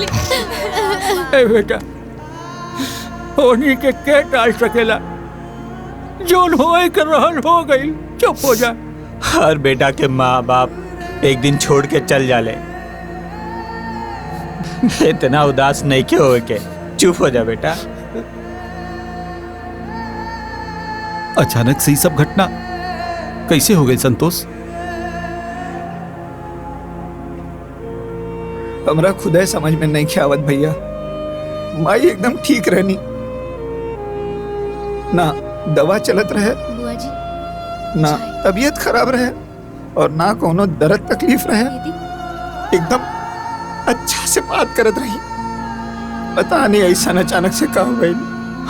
चली। ए बेटा, होनी के टाल सकेला, जोन होए कर रहल हो गई, चुप हो जा। हर बेटा के माँ बाप एक दिन छोड़ के चल जाले, इतना उदास नहीं क्यों हो के, चुप हो जा बेटा। अचानक से सब घटना कैसे हो गई संतोष? हमरा खुदे समझ में नहीं आवत भैया। माई एकदम ठीक रहनी ना, दवा चलत रहे बुआ जी, ना, तबीयत खराब रहे और ना कोनो दर्द तकलीफ रहे, एकदम अच्छा से बात करत रही। पता नहीं ऐसा अचानक से का हो गई,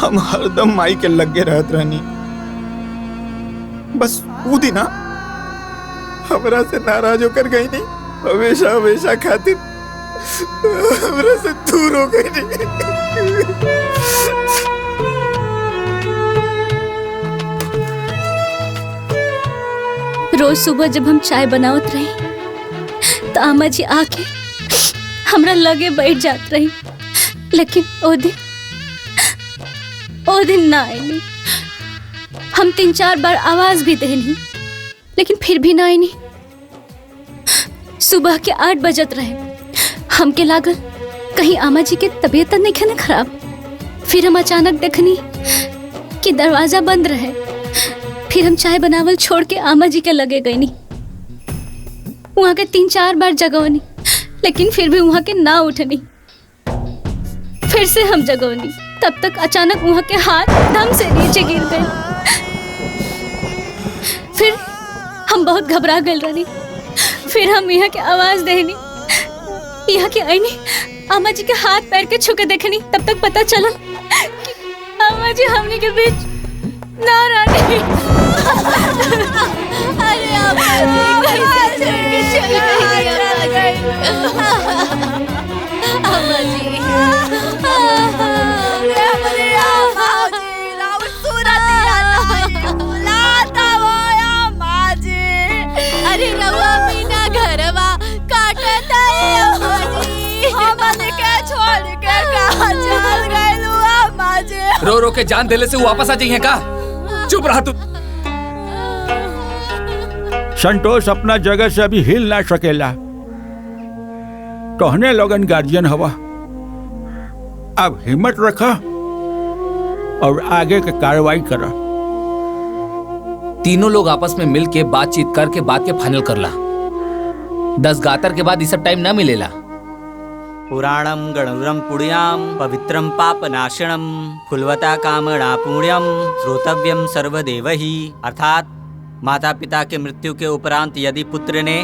हम हरदम माई के लगे रहत रहनी। बस वो दिन हमरा से नाराज होकर गई नहीं, हमेशा हमेशा खातिर हमरा से दूर हो गई नहीं। रोज सुबह जब हम चाय बनावत रही तो आमा जी आके हमरा लगे बैठ जात रही, लेकिन ओ दिन ना आईनी। हम 3-4 बार आवाज भी देनी, लेकिन फिर भी ना आईनी। सुबह के 8 बजत रहे, हमके लागल कहीं आमा जी के तबीयत नहीं है ना खराब। फिर हम अचानक देखनी कि दरवाजा बंद रहे। फिर हम चाय बनावल छोड़ के आमा जी के लगे गईनी। वहां के 3-4 बार जगवनी, लेकिन फिर भी वहां के ना उठनी। फिर से हम जगवनी, तब तक अचानक वहां के हाथ दम से नीचे गिर गए। फिर हम बहुत घबरा गए रही। फिर हम यहाँ के आवाज देनी, यहाँ के आईनी, आमा जी के हाथ पैर के छू के देखनी। तब तक पता चला कि आमा जी हमने के बीच ना रहनी। अरे आमा जी कैसे छोड़ के चली गई? आमा जी, अरे रवा बिना घरवा काटत है अम्मा जी। हमने के छोड़ के कहां चल गए लू अम्मा जी? रो रो के जान देले से वापस आ जाइए का? चुप रहा तू। संतोष अपना जगह से अभी हिल ना सकेला। कहने लोगन गार्जियन हवा, अब हिम्मत रखा और आगे के कार्रवाई करा। तीनों लोग आपस में मिल के बातचीत करके बात के फाइनल करला। 10 गातर के बाद इस टाइम ना मिलेला। पुराणम गणुरम पुण्याम पवित्रम पापनाशनम फुलवता कामना पुण्यम श्रोतव्यम सर्वदेवहि। अर्थात माता पिता के मृत्यु के उपरांत यदि पुत्र ने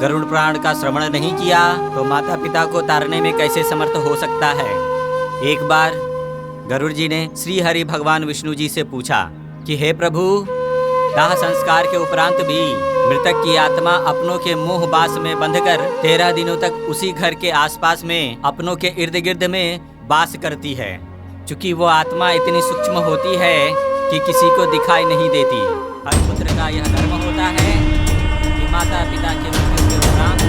गरुड़ पुराण का श्रवण नहीं किया तो माता पिता को तारने में कैसे समर्थ हो सकता है। एक बार गरुड़ जी ने श्री हरि भगवान विष्णु जी से पूछा कि हे प्रभु, दाह संस्कार के उपरांत भी मृतक की आत्मा अपनों के मोह बास में बंधकर 13 दिनों तक उसी घर के आसपास में अपनों के इर्द गिर्द में वास करती है। चूंकि वो आत्मा इतनी सूक्ष्म होती है कि किसी को दिखाई नहीं देती। हर पुत्र का यह धर्म होता है कि माता पिता के मृत्यु के उपरांत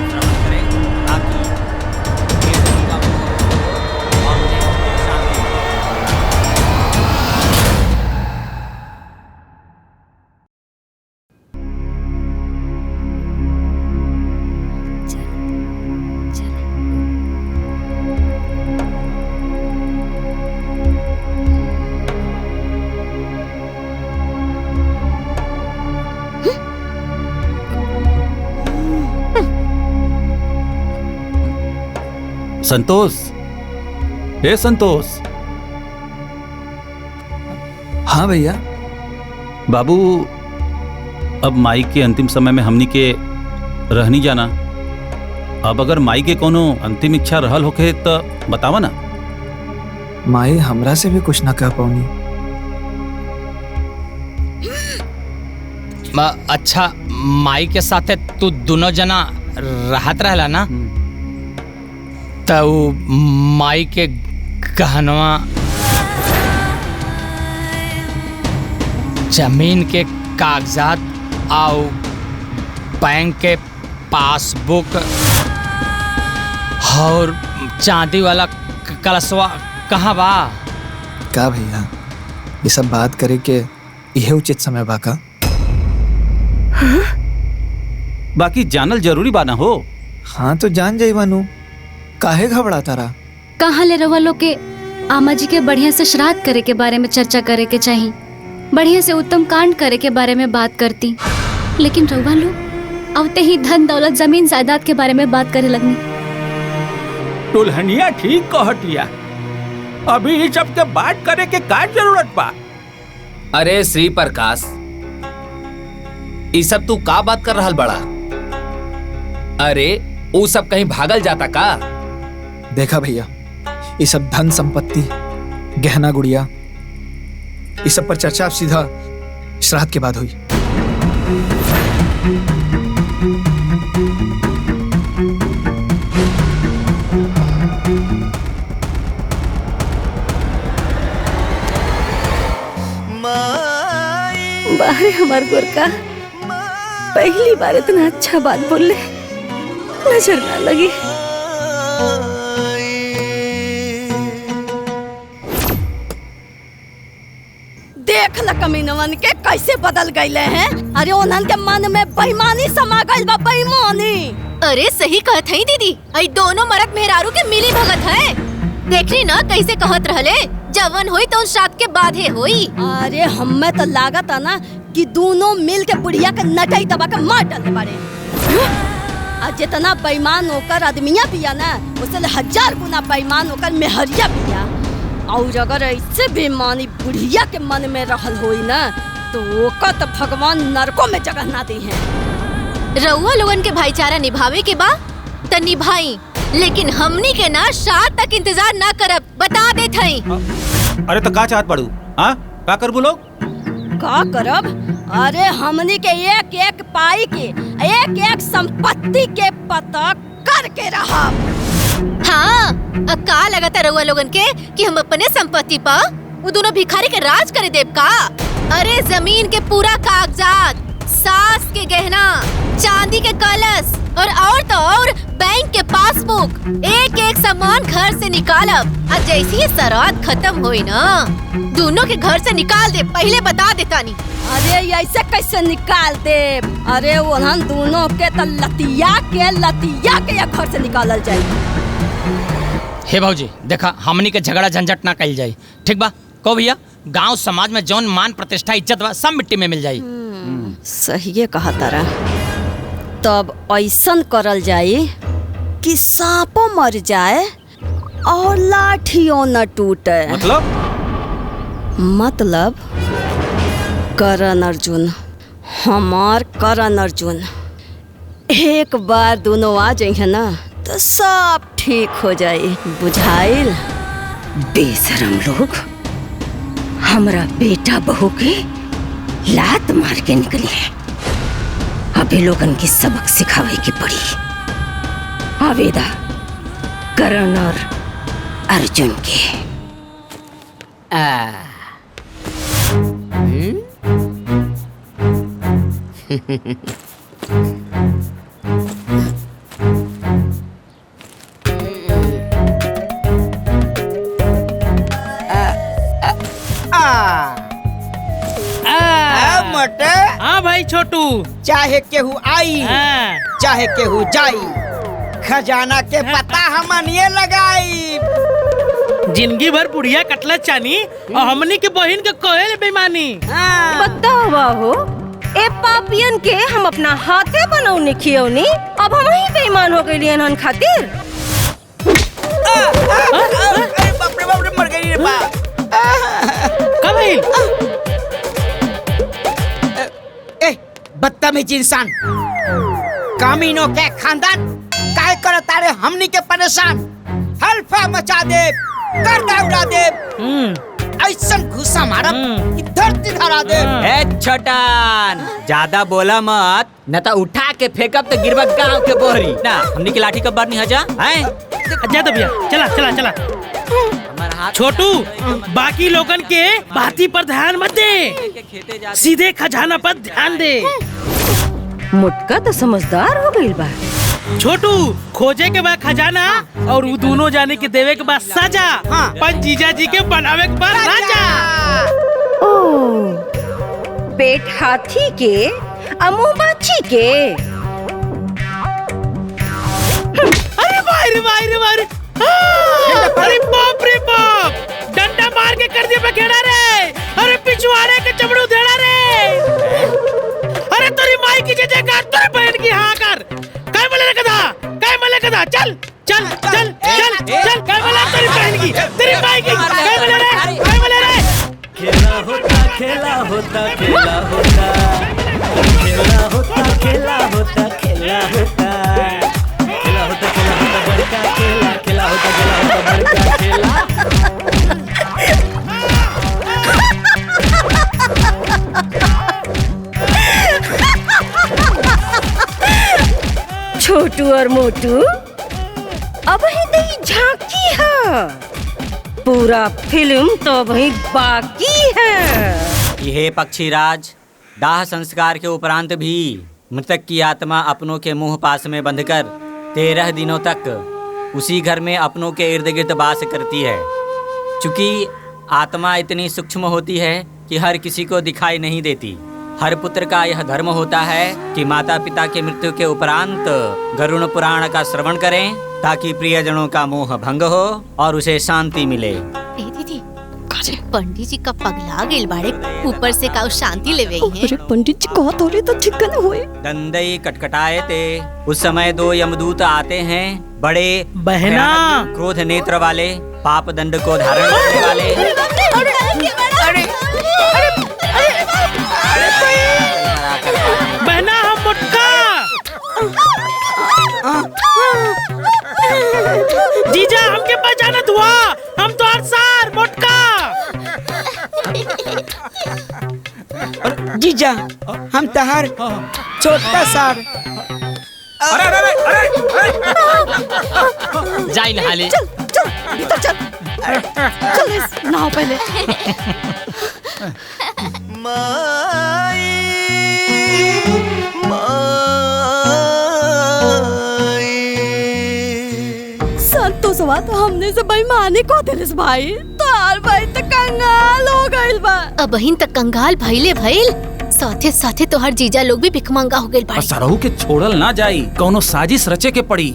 श्रवण करे ताकि का मोह और उन्हें शांति। संतोष, हे संतोष। हाँ भैया। बाबू, अब माई के अंतिम समय में हमनी के रहनी जाना। अब अगर माई के कोनो अंतिम इच्छा रहल होके तो बतावा ना। माई हमरा से भी कुछ ना कह पाऊनी। अच्छा, माई के साथे तू दोनों जना रहत रहला ना? तो माई के गहनवा, जमीन के कागजात और बैंक के पासबुक और चांदी वाला कलशवा कहाँ बा? का भैया ये सब बात करे के यह उचित समय बा का? बाकी जानल जरूरी बा ना हो। हाँ तो जान जाई बानू, काहे घबराता रहा? कहाँ ले रवा लोग के आमा जी के बढ़िया से श्राद्ध करे के बारे में चर्चा करे के चाहिए, बढ़िया से उत्तम कांड करे के बारे में बात करती, लेकिन रवा लोग अवते ही धन दौलत जमीन जायदाद के बारे में बात करे लगनी। दुल्हनिया ठीक कहतिया, अभी इस सब के बात करे के का जरूरत बा? अरे श्री प्रकाश, ये सब तू का बात कर रहल बड़ा? अरे वो सब कहीं भागल जाता का? देखा भैया, ये सब धन संपत्ति गहना गुड़िया इस सब पर चर्चा सीधा श्राद्ध के बाद हुई। बाहर हमार गोरका पहली बार इतना अच्छा बात बोले, नजर ना लगी। देख ल कमीनवन के कैसे बदल गईले हैं। अरे उन्हन के मन में बेईमानी समा गइल बा, बेईमानी। अरे सही कहत है दीदी, आई दोनों मरद मेहरारू के मिली भगत है। देखली ना कैसे कहत रहले, जवन होई तो श्राद्ध के बाद है होई। अरे हमें तो लागत है ना कि दोनों मिल के बुढ़िया के नटाई दबा के मार डाले बारे। और जितना बेईमान होकर आदमिया पिया ना, उससे 1000 गुना बेईमान होकर मेहरिया पिया। और अगर ऐसे बेईमानी बुढ़िया के मन में रहल होई ना, तो ओका तो भगवान नरकों में जगह ना दी है। रउआ लोगन के भाईचारा निभावे के बा त निभाई, लेकिन हमनी के ना श्राद्ध तक इंतजार ना करब, बता देत हई। अरे तो का चाहत पड़ू? हाँ का करबू लोग? का करब? अरे हमनी के एक एक पाई के एक एक संपत्ति के पता करके रहब। हाँ, का लगता रउआ लोगन के कि हम अपने संपत्ति पा वो दोनों भिखारी के राज करे देव का? अरे जमीन के पूरा कागजात, सास के गहना, चांदी के कलश और तो और बैंक के पासबुक, एक एक सामान घर से निकालब। और जैसे ही श्राद्ध खत्म होई ना, दोनों के घर से निकाल दे, पहले बता देता नहीं। अरे ऐसे कैसे निकाल दे? अरे उन्हन दोनों के तो लतिया के या घर से निकालल जाए। हे भाऊजी देखा, हमनी के झगड़ा झंझट ना कल जाई, ठीक बा? को भैया, गांव समाज में जौन मान प्रतिष्ठा इज्जत बा सब मिट्टी में मिल जाई। सही कहा तारा। तब ऐसन करल जाए कि सांपो मर जाए और लाठियों न टूटे। मतलब करण अर्जुन, हमार करण अर्जुन, एक बार दोनों आ जाए ना तो सब ठीक हो जाए। बुझाइल? बेशरम लोग, हमरा बेटा बहू के लात मार के निकली है। अभी लोगन की सबक सिखावे की पड़ी। आवेदा करण और अर्जुन के। मोटे। हाँ भाई छोटू, चाहे केहू आई चाहे केहू जाई, खजाना के पता हमन ये लगाई। जिंदगी भर बुढ़िया कटले चानी और हमनी के बहन के कोयल बेईमानी। बतावा हो, ए पापियन के हम अपना हाथे बनौनी खियौनी, अब हम ही बेईमान हो गइली हन खातिर। बाप रे मर गई रे बाप। कब आई? बदतमीज इंसान, कामीनों के खानदान काय कर तारे हमनी के परेशान। हल्फा मचा दे, गर्दा उड़ा दे, ऐसा घुसा मारा कि धरती धरा दे। ए छोटान, ज्यादा बोला मत, न तो उठा के फेंकब तो गिरबा गांव के बोहरी ना। हमनी की लाठी कब बार नहीं हजा हैं? जा दो भैया, चला चला चला। छोटू, बाकी लोगन के बाती पर ध्यान मत दे, सीधे खजाना पर ध्यान दे। मुटका तो समझदार हो गइल बा। छोटू खोजे के बाद खजाना और वो दोनों जाने के देवे के बाद सजा। पर जीजा जी के बनावे के बाद राजा। ओ पेट हाथी के अमुह बाछी के। अरे मारे मारे मारे, अरे बाप रे बाप, डंडा मार के कर दिया बखेड़ा रे। अरे पिछवाड़े के चमड़ू धेड़ा रे। अरे तेरी माई की जगह तेरे बहन की हाँ कर। काय मले कदा, काय मले कदा, चल चल चल चल चल, काय मले तेरी बहन की, तेरी माई की, काय मले रे, काय मले रे। खेला होता खेला होता खेला होता खेला होता खेला होता खेला होता खेला होता खेला होता बड़का खेला खेला होता खेला होता बड़का खेला। छोटू और मोटू अब ही नहीं झांकी है, पूरा फिल्म तो वही बाकी है। यह पक्षीराज, दाह संस्कार के उपरांत भी मृतक की आत्मा अपनों के मुंह पास में बंधकर 13 दिनों तक उसी घर में अपनों के इर्द गिर्द वास करती है। चूंकि आत्मा इतनी सूक्ष्म होती है कि हर किसी को दिखाई नहीं देती। हर पुत्र का यह धर्म होता है कि माता पिता के मृत्यु के उपरांत गरुड़ पुराण का श्रवण करें, ताकि प्रियजनों का मोह भंग हो और उसे शांति मिले। दीदी पंडित जी का पगला गेल बाड़े, ऊपर से का शांति लेवे हैं। अरे पंडित जी कहा तो तो ठीक न होए। दंदई कटकटाए थे। उस समय 2 यमदूत आते हैं, बड़े बहना क्रोध नेत्र वाले, पाप दंड को धारण करने वाले। बहना हम मुटका। जीजा हमके पहचानत हुआ, हम तो हर सार मोटका। जीजा हम तहार छोटा सार। जाई नहाले। चल चल भीतर चल, चल नहाओ पहले। संतोषवा तो हमने से बेईमानी को दिलिस भाई, तार भाई तो कंगाल हो गइल बा। अब बहिन तक कंगाल भइले भइल, साथे साथे तोहर जीजा लोग भी भिखमंगा हो गइल बाड़े। सरहू के छोड़ल ना जाई, कौनो साजिश रचे के पड़ी।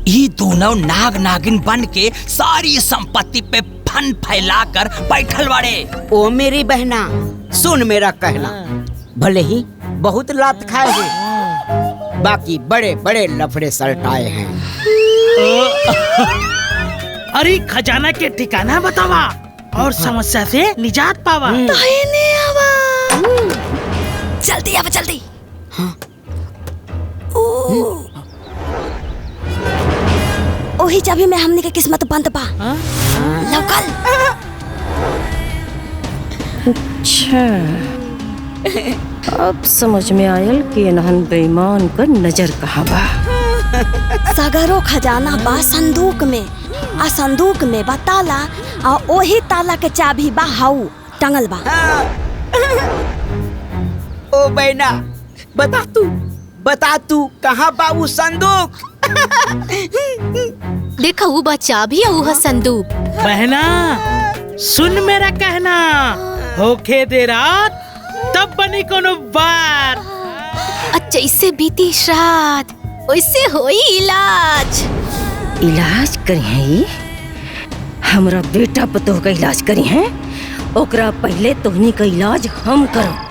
ये दोनों नाग नागिन बन के सारी संपत्ति पे फन फैलाकर बैठल बाड़े। ओ मेरी बहना सुन मेरा कहना, भले ही बहुत लात खाए हैं, बाकी बड़े बड़े लफड़े सल्टाए हैं। अरे खजाना के ठिकाना बतावा और समस्या से निजात पावा। दाहिने आवा, जल्दी आवा जल्दी। ओही चाबी में हमने के किस्मत बंद बा। लौकल। अच्छा अब समझ में आयल कि इन्हन बेईमान का नजर कहाँ बा। सगरो खजाना बा संदूक में, आ संदूक में बा ताला, आ ओही ताला के चाबी बा हाउ टंगल बा। ओ बहना बता तू कहाँ बा वो संदूक। देखा वो बा चाबी और वो संदूक। बहना सुन मेरा कहना, होखे दे रात तब बनी कोनो बार। अच्छा इससे बीती श्राद्ध, उससे होई इलाज। इलाज करी है, हमरा बेटा पतोह का इलाज करी है, ओकरा पहले तोहनी का इलाज हम करो।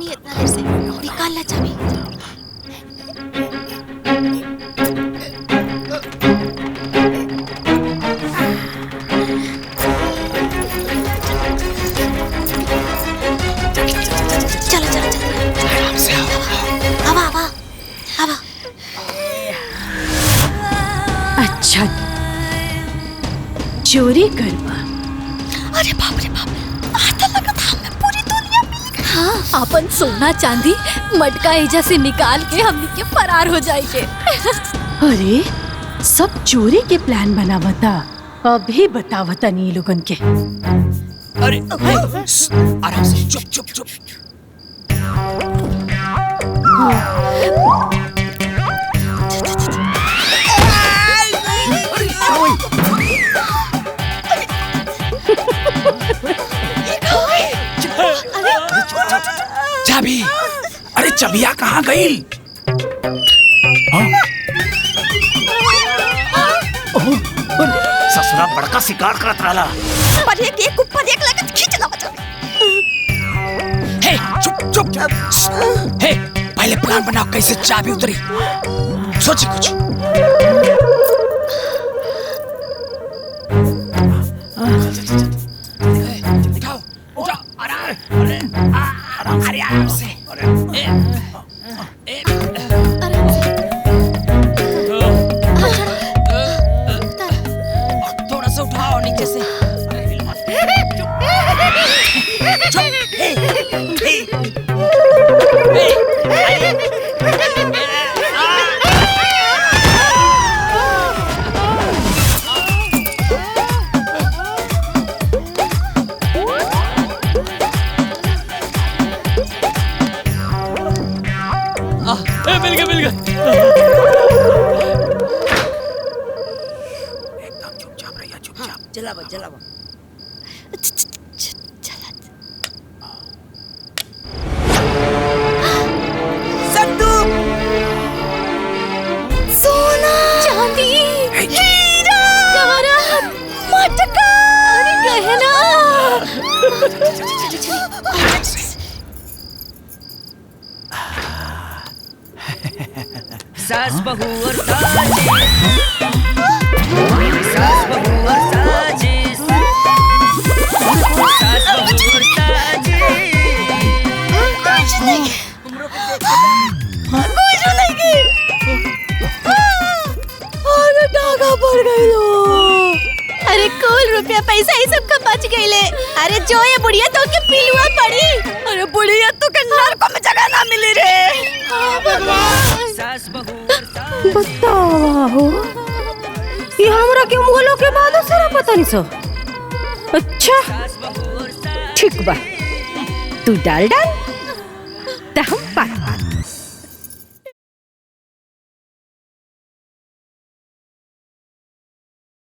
इतना देर से निकाल ला चाबी। चलो चलो चलो। अच्छा, चोरी करवा। अरे बाप रे बाप, आता लगा था हमें पूरी दुनिया मिल गई। हाँ, अपन सोना चांदी मटका एजा से निकाल के हमनी के फरार हो जाएंगे। अरे सब चोरी के प्लान बनावता, अभी बतावता नहीं लोगन के। अरे आराम से, चुप चुप चुप। चाबी, अरे चबिया कहाँ गई? ससुरा बड़का शिकार करत रहला। पर एक ऊपर एक लगत खींचना बचा। हे चुप चुप। हे पहले प्लान बनाओ कैसे चाबी उतरी। सोची कुछ। उठाओ उठाओ, अरे आराम से। थोड़ा सा उठाओ नीचे से। मिल गया मिल गया। एकदम चुपचाप रहिए, चुपचाप। जलावा जलावा। संदूक, सोना, चांदी, हीरा, जवाहरात, मटका, अरे गहना। सास बहू और साजिश, सास बहू और साजिश, सास बहू और साजिश। कुछ नहीं। अरे डागा पड़ गई लो। अरे कुल रुपया पैसा ही सबका बच गईले। अरे जो ये बुढ़िया तो के पिलुआ पड़ी। अरे बुढ़िया तो के नरक में जगह ना मिली रे। सास बहू और साजिश। बतावा हो, ये हमरा के मुगलों के बाद सारा पता नहीं सो। अच्छा ठीक बा, तू डाल तो हम बात